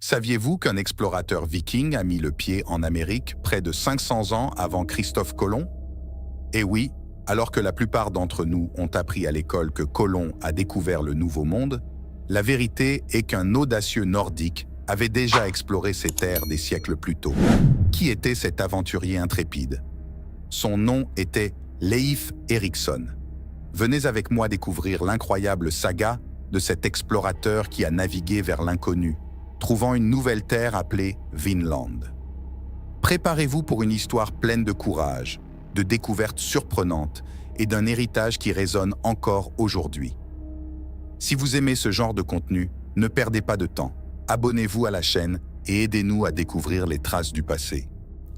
Saviez-vous qu'un explorateur viking a mis le pied en Amérique près de 500 ans avant Christophe Colomb? Eh oui, alors que la plupart d'entre nous ont appris à l'école que Colomb a découvert le Nouveau Monde, la vérité est qu'un audacieux nordique avait déjà exploré ces terres des siècles plus tôt. Qui était cet aventurier intrépide? Son nom était Leif Erikson. Venez avec moi découvrir l'incroyable saga de cet explorateur qui a navigué vers l'inconnu, trouvant une nouvelle terre appelée Vinland. Préparez-vous pour une histoire pleine de courage, de découvertes surprenantes et d'un héritage qui résonne encore aujourd'hui. Si vous aimez ce genre de contenu, ne perdez pas de temps. Abonnez-vous à la chaîne et aidez-nous à découvrir les traces du passé.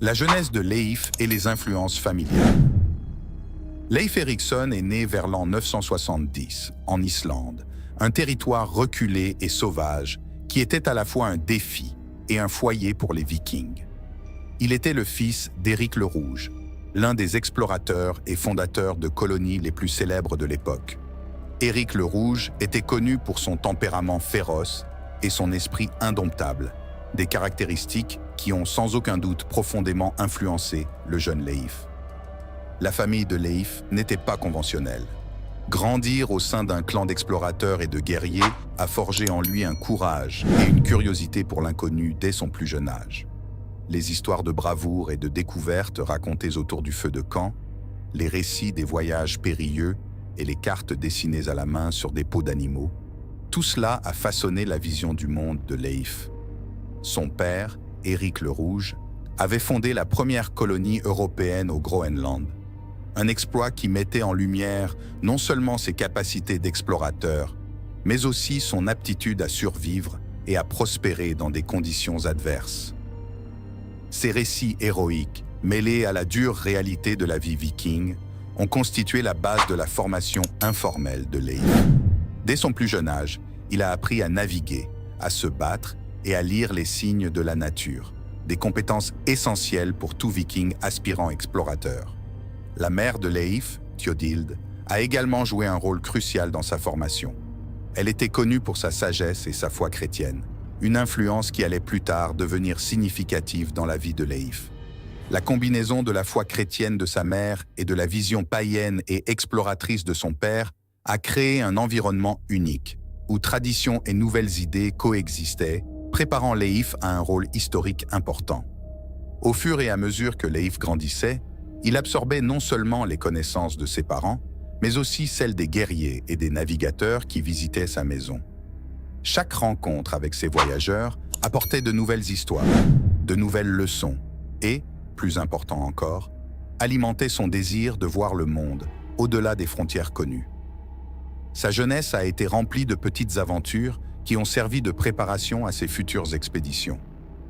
La jeunesse de Leif et les influences familiales. Leif Erikson est né vers l'an 970, en Islande, un territoire reculé et sauvage qui était à la fois un défi et un foyer pour les Vikings. Il était le fils d'Éric le Rouge, l'un des explorateurs et fondateurs de colonies les plus célèbres de l'époque. Éric le Rouge était connu pour son tempérament féroce et son esprit indomptable, des caractéristiques qui ont sans aucun doute profondément influencé le jeune Leif. La famille de Leif n'était pas conventionnelle. Grandir au sein d'un clan d'explorateurs et de guerriers a forgé en lui un courage et une curiosité pour l'inconnu dès son plus jeune âge. Les histoires de bravoure et de découvertes racontées autour du feu de camp, les récits des voyages périlleux et les cartes dessinées à la main sur des peaux d'animaux, tout cela a façonné la vision du monde de Leif. Son père, Éric le Rouge, avait fondé la première colonie européenne au Groenland. Un exploit qui mettait en lumière non seulement ses capacités d'explorateur, mais aussi son aptitude à survivre et à prospérer dans des conditions adverses. Ces récits héroïques, mêlés à la dure réalité de la vie viking, ont constitué la base de la formation informelle de Leif. Dès son plus jeune âge, il a appris à naviguer, à se battre et à lire les signes de la nature, des compétences essentielles pour tout viking aspirant explorateur. La mère de Leif, Thjodilde, a également joué un rôle crucial dans sa formation. Elle était connue pour sa sagesse et sa foi chrétienne, une influence qui allait plus tard devenir significative dans la vie de Leif. La combinaison de la foi chrétienne de sa mère et de la vision païenne et exploratrice de son père a créé un environnement unique, où tradition et nouvelles idées coexistaient, préparant Leif à un rôle historique important. Au fur et à mesure que Leif grandissait, il absorbait non seulement les connaissances de ses parents, mais aussi celles des guerriers et des navigateurs qui visitaient sa maison. Chaque rencontre avec ces voyageurs apportait de nouvelles histoires, de nouvelles leçons et, plus important encore, alimentait son désir de voir le monde au-delà des frontières connues. Sa jeunesse a été remplie de petites aventures qui ont servi de préparation à ses futures expéditions.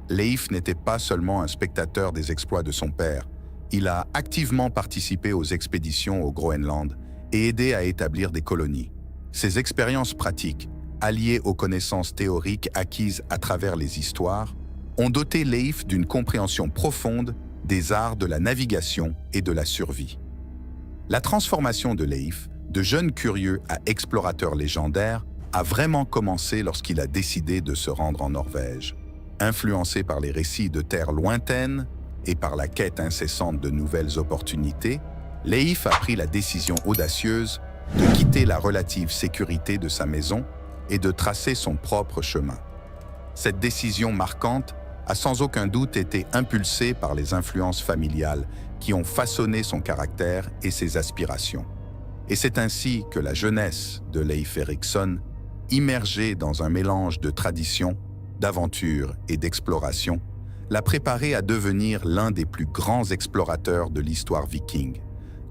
Leif n'était pas seulement un spectateur des exploits de son père, il a activement participé aux expéditions au Groenland et aidé à établir des colonies. Ces expériences pratiques, alliées aux connaissances théoriques acquises à travers les histoires, ont doté Leif d'une compréhension profonde des arts de la navigation et de la survie. La transformation de Leif, de jeune curieux à explorateur légendaire, a vraiment commencé lorsqu'il a décidé de se rendre en Norvège. Influencé par les récits de terres lointaines et par la quête incessante de nouvelles opportunités, Leif a pris la décision audacieuse de quitter la relative sécurité de sa maison et de tracer son propre chemin. Cette décision marquante a sans aucun doute été impulsée par les influences familiales qui ont façonné son caractère et ses aspirations. Et c'est ainsi que la jeunesse de Leif Erikson, immergée dans un mélange de tradition, d'aventure et d'exploration, l'a préparé à devenir l'un des plus grands explorateurs de l'histoire viking,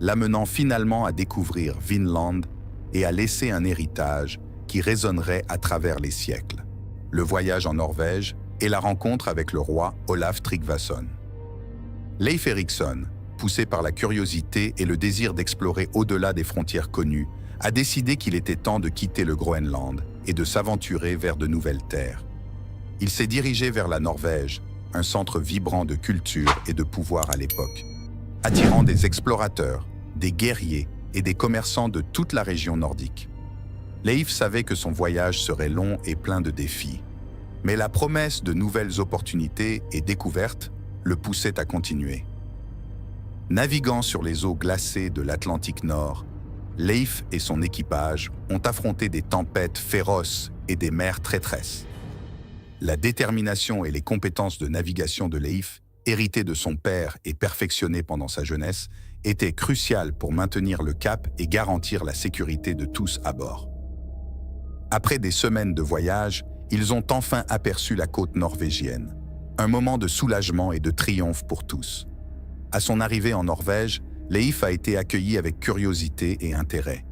l'amenant finalement à découvrir Vinland et à laisser un héritage qui résonnerait à travers les siècles. Le voyage en Norvège et la rencontre avec le roi Olaf Tryggvason. Leif Erikson, poussé par la curiosité et le désir d'explorer au-delà des frontières connues, a décidé qu'il était temps de quitter le Groenland et de s'aventurer vers de nouvelles terres. Il s'est dirigé vers la Norvège, un centre vibrant de culture et de pouvoir à l'époque, attirant des explorateurs, des guerriers et des commerçants de toute la région nordique. Leif savait que son voyage serait long et plein de défis. Mais la promesse de nouvelles opportunités et découvertes le poussait à continuer. Naviguant sur les eaux glacées de l'Atlantique Nord, Leif et son équipage ont affronté des tempêtes féroces et des mers traîtresses. La détermination et les compétences de navigation de Leif, héritées de son père et perfectionnées pendant sa jeunesse, étaient cruciales pour maintenir le cap et garantir la sécurité de tous à bord. Après des semaines de voyage, ils ont enfin aperçu la côte norvégienne. Un moment de soulagement et de triomphe pour tous. À son arrivée en Norvège, Leif a été accueilli avec curiosité et intérêt.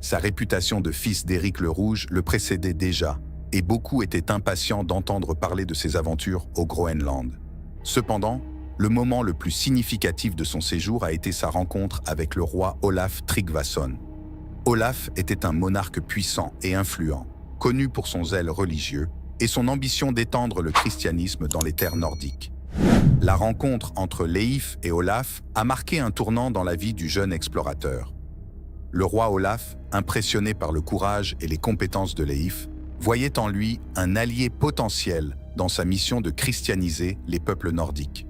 Sa réputation de fils d'Éric le Rouge le précédait déjà, et beaucoup étaient impatients d'entendre parler de ses aventures au Groenland. Cependant, le moment le plus significatif de son séjour a été sa rencontre avec le roi Olaf Tryggvason. Olaf était un monarque puissant et influent, connu pour son zèle religieux et son ambition d'étendre le christianisme dans les terres nordiques. La rencontre entre Leif et Olaf a marqué un tournant dans la vie du jeune explorateur. Le roi Olaf, impressionné par le courage et les compétences de Leif, voyait en lui un allié potentiel dans sa mission de christianiser les peuples nordiques.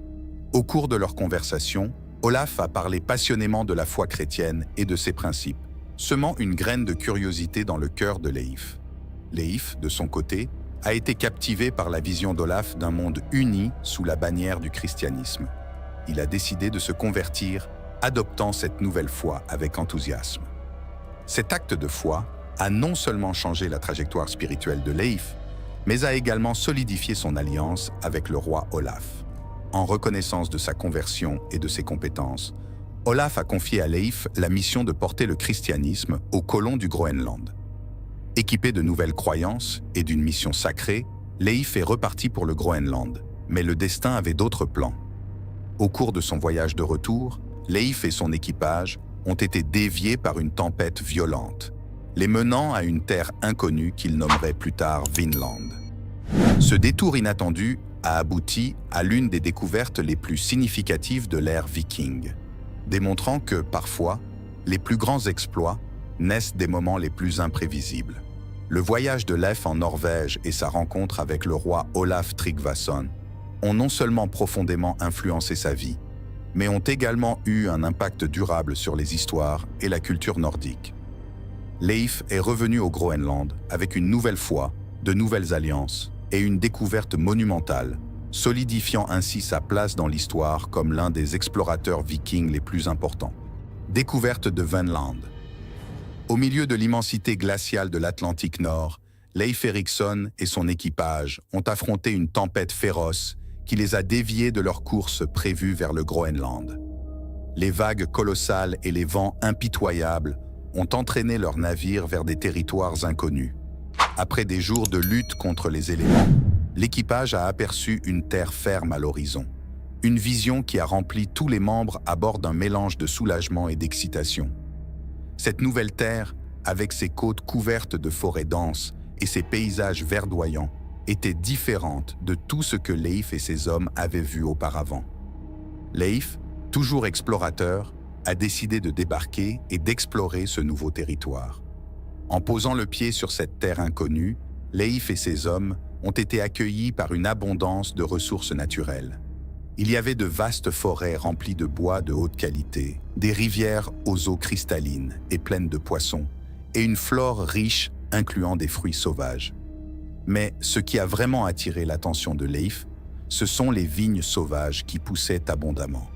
Au cours de leur conversation, Olaf a parlé passionnément de la foi chrétienne et de ses principes, semant une graine de curiosité dans le cœur de Leif. Leif, de son côté, a été captivé par la vision d'Olaf d'un monde uni sous la bannière du christianisme. Il a décidé de se convertir, adoptant cette nouvelle foi avec enthousiasme. Cet acte de foi a non seulement changé la trajectoire spirituelle de Leif, mais a également solidifié son alliance avec le roi Olaf. En reconnaissance de sa conversion et de ses compétences, Olaf a confié à Leif la mission de porter le christianisme aux colons du Groenland. Équipé de nouvelles croyances et d'une mission sacrée, Leif est reparti pour le Groenland, mais le destin avait d'autres plans. Au cours de son voyage de retour, Leif et son équipage ont été déviés par une tempête violente, les menant à une terre inconnue qu'ils nommeraient plus tard Vinland. Ce détour inattendu a abouti à l'une des découvertes les plus significatives de l'ère viking, démontrant que, parfois, les plus grands exploits naissent des moments les plus imprévisibles. Le voyage de Leif en Norvège et sa rencontre avec le roi Olaf Tryggvason ont non seulement profondément influencé sa vie, mais ont également eu un impact durable sur les histoires et la culture nordique. Leif est revenu au Groenland avec une nouvelle foi, de nouvelles alliances et une découverte monumentale, solidifiant ainsi sa place dans l'histoire comme l'un des explorateurs vikings les plus importants. Découverte de Vinland. Au milieu de l'immensité glaciale de l'Atlantique Nord, Leif Erikson et son équipage ont affronté une tempête féroce qui les a déviés de leur course prévue vers le Groenland. Les vagues colossales et les vents impitoyables ont entraîné leurs navires vers des territoires inconnus. Après des jours de lutte contre les éléments, l'équipage a aperçu une terre ferme à l'horizon. Une vision qui a rempli tous les membres à bord d'un mélange de soulagement et d'excitation. Cette nouvelle terre, avec ses côtes couvertes de forêts denses et ses paysages verdoyants, était différente de tout ce que Leif et ses hommes avaient vu auparavant. Leif, toujours explorateur, a décidé de débarquer et d'explorer ce nouveau territoire. En posant le pied sur cette terre inconnue, Leif et ses hommes ont été accueillis par une abondance de ressources naturelles. Il y avait de vastes forêts remplies de bois de haute qualité, des rivières aux eaux cristallines et pleines de poissons, et une flore riche incluant des fruits sauvages. Mais ce qui a vraiment attiré l'attention de Leif, ce sont les vignes sauvages qui poussaient abondamment.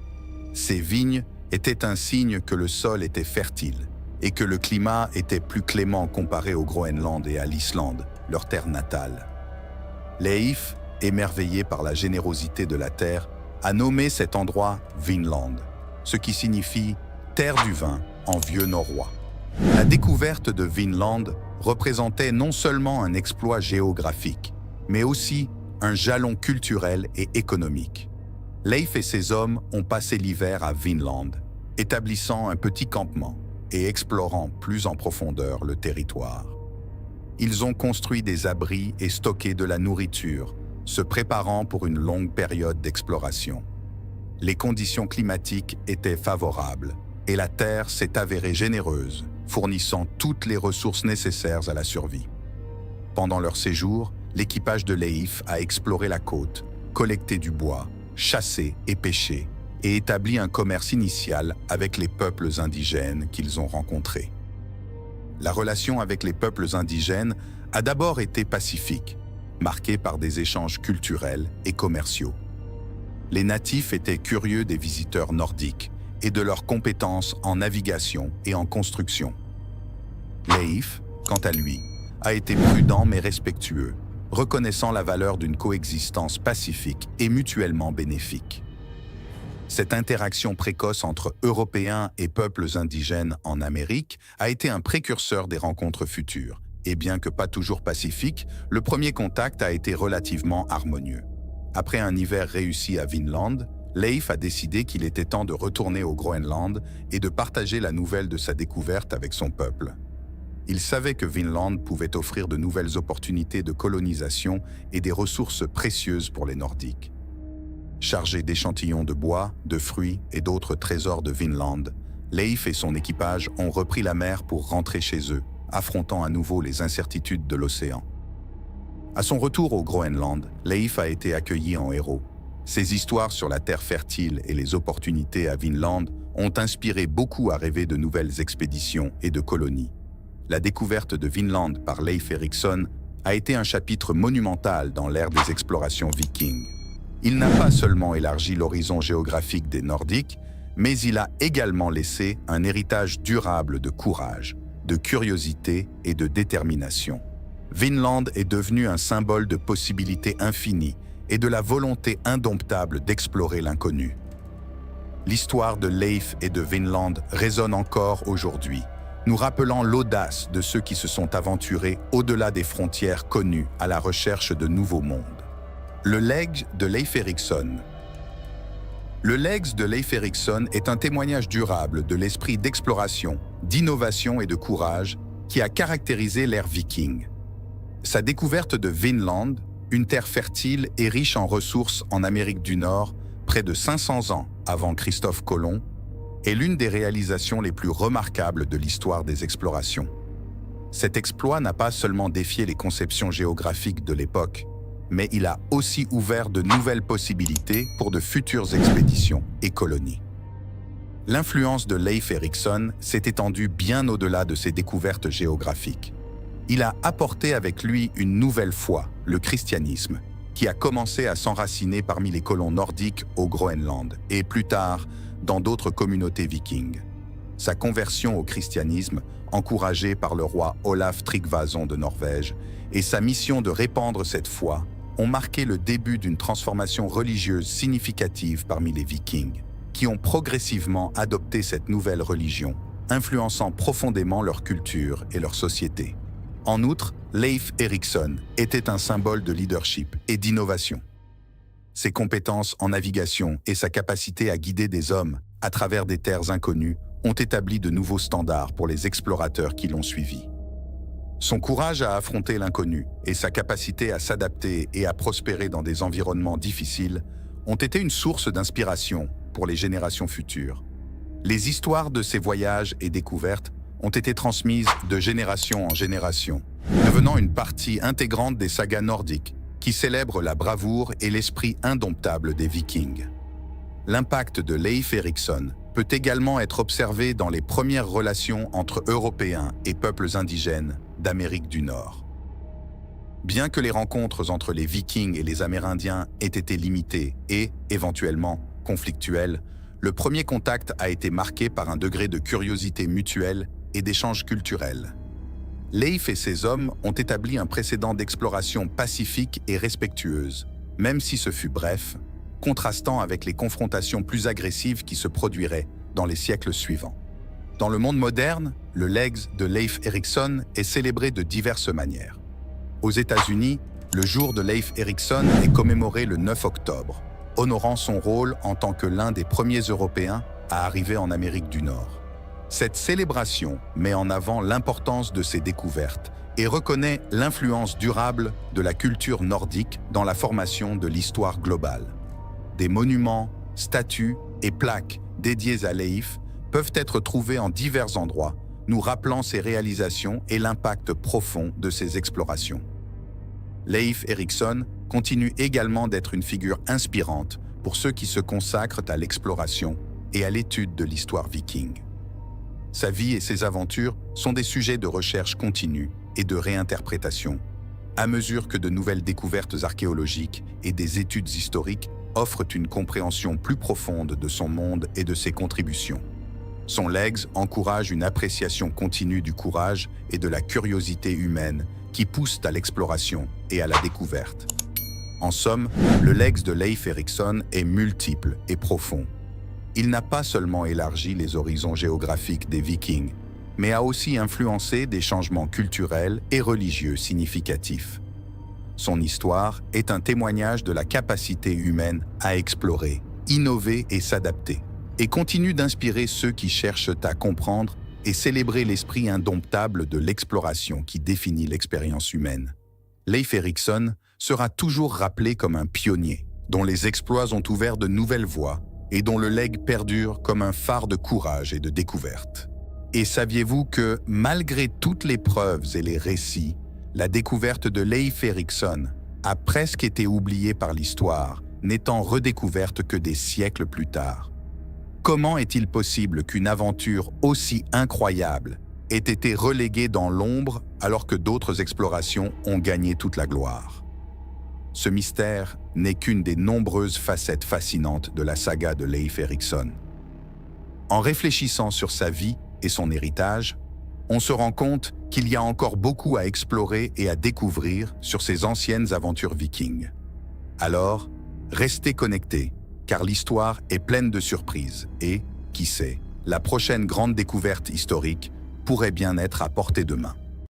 Ces vignes étaient un signe que le sol était fertile et que le climat était plus clément comparé au Groenland et à l'Islande, leur terre natale. Leif, émerveillé par la générosité de la terre, a nommé cet endroit Vinland, ce qui signifie « terre du vin » en vieux norrois. La découverte de Vinland représentait non seulement un exploit géographique, mais aussi un jalon culturel et économique. Leif et ses hommes ont passé l'hiver à Vinland, établissant un petit campement et explorant plus en profondeur le territoire. Ils ont construit des abris et stocké de la nourriture, se préparant pour une longue période d'exploration. Les conditions climatiques étaient favorables et la terre s'est avérée généreuse, fournissant toutes les ressources nécessaires à la survie. Pendant leur séjour, l'équipage de Leif a exploré la côte, collecté du bois, chassé et pêché, et établi un commerce initial avec les peuples indigènes qu'ils ont rencontrés. La relation avec les peuples indigènes a d'abord été pacifique, marquée par des échanges culturels et commerciaux. Les natifs étaient curieux des visiteurs nordiques et de leurs compétences en navigation et en construction. Leif, quant à lui, a été prudent mais respectueux, reconnaissant la valeur d'une coexistence pacifique et mutuellement bénéfique. Cette interaction précoce entre Européens et peuples indigènes en Amérique a été un précurseur des rencontres futures, et bien que pas toujours pacifique, le premier contact a été relativement harmonieux. Après un hiver réussi à Vinland, Leif a décidé qu'il était temps de retourner au Groenland et de partager la nouvelle de sa découverte avec son peuple. Il savait que Vinland pouvait offrir de nouvelles opportunités de colonisation et des ressources précieuses pour les Nordiques. Chargé d'échantillons de bois, de fruits et d'autres trésors de Vinland, Leif et son équipage ont repris la mer pour rentrer chez eux, affrontant à nouveau les incertitudes de l'océan. À son retour au Groenland, Leif a été accueilli en héros. Ses histoires sur la terre fertile et les opportunités à Vinland ont inspiré beaucoup à rêver de nouvelles expéditions et de colonies. La découverte de Vinland par Leif Erikson a été un chapitre monumental dans l'ère des explorations vikings. Il n'a pas seulement élargi l'horizon géographique des Nordiques, mais il a également laissé un héritage durable de courage, de curiosité et de détermination. Vinland est devenu un symbole de possibilités infinies et de la volonté indomptable d'explorer l'inconnu. L'histoire de Leif et de Vinland résonne encore aujourd'hui, nous rappelant l'audace de ceux qui se sont aventurés au-delà des frontières connues à la recherche de nouveaux mondes. Le legs de Leif Erikson. Le legs de Leif Erikson est un témoignage durable de l'esprit d'exploration, d'innovation et de courage qui a caractérisé l'ère viking. Sa découverte de Vinland, une terre fertile et riche en ressources en Amérique du Nord, près de 500 ans avant Christophe Colomb, est l'une des réalisations les plus remarquables de l'histoire des explorations. Cet exploit n'a pas seulement défié les conceptions géographiques de l'époque, mais il a aussi ouvert de nouvelles possibilités pour de futures expéditions et colonies. L'influence de Leif Erikson s'est étendue bien au-delà de ses découvertes géographiques. Il a apporté avec lui une nouvelle foi, le christianisme, qui a commencé à s'enraciner parmi les colons nordiques au Groenland et plus tard dans d'autres communautés vikings. Sa conversion au christianisme, encouragée par le roi Olaf Tryggvason de Norvège, et sa mission de répandre cette foi ont marqué le début d'une transformation religieuse significative parmi les Vikings, qui ont progressivement adopté cette nouvelle religion, influençant profondément leur culture et leur société. En outre, Leif Erikson était un symbole de leadership et d'innovation. Ses compétences en navigation et sa capacité à guider des hommes à travers des terres inconnues ont établi de nouveaux standards pour les explorateurs qui l'ont suivi. Son courage à affronter l'inconnu et sa capacité à s'adapter et à prospérer dans des environnements difficiles ont été une source d'inspiration pour les générations futures. Les histoires de ces voyages et découvertes ont été transmises de génération en génération, devenant une partie intégrante des sagas nordiques qui célèbrent la bravoure et l'esprit indomptable des Vikings. L'impact de Leif Erikson peut également être observé dans les premières relations entre Européens et peuples indigènes d'Amérique du Nord. Bien que les rencontres entre les Vikings et les Amérindiens aient été limitées et, éventuellement, conflictuelles, le premier contact a été marqué par un degré de curiosité mutuelle et d'échange culturel. Leif et ses hommes ont établi un précédent d'exploration pacifique et respectueuse, même si ce fut bref, contrastant avec les confrontations plus agressives qui se produiraient dans les siècles suivants. Dans le monde moderne, le legs de Leif Erikson est célébré de diverses manières. Aux États-Unis, le jour de Leif Erikson est commémoré le 9 octobre, honorant son rôle en tant que l'un des premiers Européens à arriver en Amérique du Nord. Cette célébration met en avant l'importance de ses découvertes et reconnaît l'influence durable de la culture nordique dans la formation de l'histoire globale. Des monuments, statues et plaques dédiées à Leif peuvent être trouvés en divers endroits, nous rappelant ses réalisations et l'impact profond de ses explorations. Leif Erikson continue également d'être une figure inspirante pour ceux qui se consacrent à l'exploration et à l'étude de l'histoire viking. Sa vie et ses aventures sont des sujets de recherche continue et de réinterprétation, à mesure que de nouvelles découvertes archéologiques et des études historiques offrent une compréhension plus profonde de son monde et de ses contributions. Son legs encourage une appréciation continue du courage et de la curiosité humaine qui poussent à l'exploration et à la découverte. En somme, le legs de Leif Erikson est multiple et profond. Il n'a pas seulement élargi les horizons géographiques des Vikings, mais a aussi influencé des changements culturels et religieux significatifs. Son histoire est un témoignage de la capacité humaine à explorer, innover et s'adapter, et continue d'inspirer ceux qui cherchent à comprendre et célébrer l'esprit indomptable de l'exploration qui définit l'expérience humaine. Leif Erikson sera toujours rappelé comme un pionnier, dont les exploits ont ouvert de nouvelles voies et dont le legs perdure comme un phare de courage et de découverte. Et saviez-vous que, malgré toutes les preuves et les récits, la découverte de Leif Erikson a presque été oubliée par l'histoire, n'étant redécouverte que des siècles plus tard? Comment est-il possible qu'une aventure aussi incroyable ait été reléguée dans l'ombre alors que d'autres explorations ont gagné toute la gloire? Ce mystère n'est qu'une des nombreuses facettes fascinantes de la saga de Leif Erikson. En réfléchissant sur sa vie et son héritage, on se rend compte qu'il y a encore beaucoup à explorer et à découvrir sur ces anciennes aventures vikings. Alors, restez connectés, car l'histoire est pleine de surprises et, qui sait, la prochaine grande découverte historique pourrait bien être à portée de main.